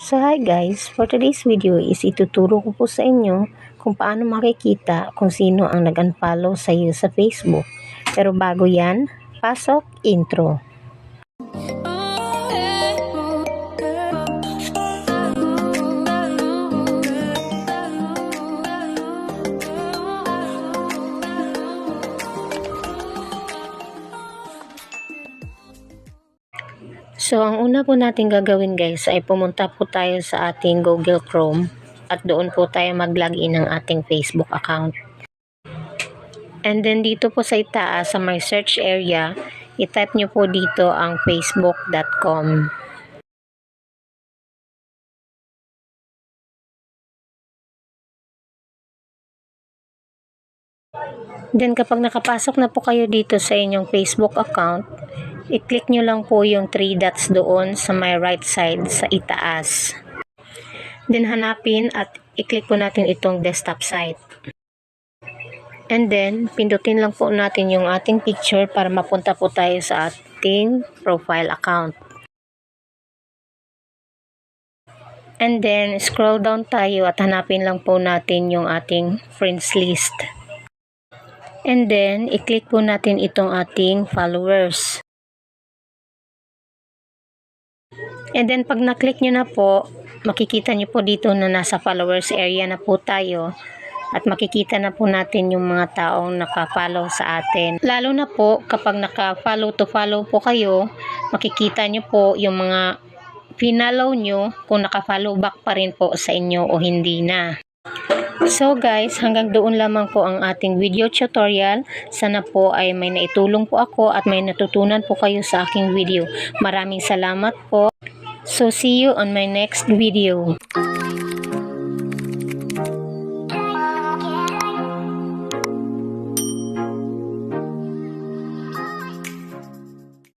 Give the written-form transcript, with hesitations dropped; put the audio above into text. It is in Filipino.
So hi guys, for today's video is ituturo ko po sa inyo kung paano makikita kung sino ang nag-unfollow sa iyo sa Facebook. Pero bago yan, pasok intro. So, ang una po natin gagawin guys ay pumunta po tayo sa ating Google Chrome at doon po tayo mag-login ng ating Facebook account. And then dito po sa itaas sa my search area, i-type nyo po dito ang facebook.com. Then kapag nakapasok na po kayo dito sa inyong Facebook account, i-click nyo lang po yung 3 dots doon sa my right side sa itaas. Then hanapin at i-click po natin itong desktop site. And then pindutin lang po natin yung ating picture para mapunta po tayo sa ating profile account. And then scroll down tayo at hanapin lang po natin yung ating friends list. And then i-click po natin itong ating followers. And then pag na-click nyo na po, makikita nyo po dito na nasa followers area na po tayo. At makikita na po natin yung mga taong naka-follow sa atin. Lalo na po kapag naka-follow to follow po kayo, makikita nyo po yung mga pinollow nyo kung naka-follow back pa rin po sa inyo o hindi na. So guys, hanggang doon lamang po ang ating video tutorial. Sana po ay may naitulong po ako at may natutunan po kayo sa aking video. Maraming salamat po. So see you on my next video.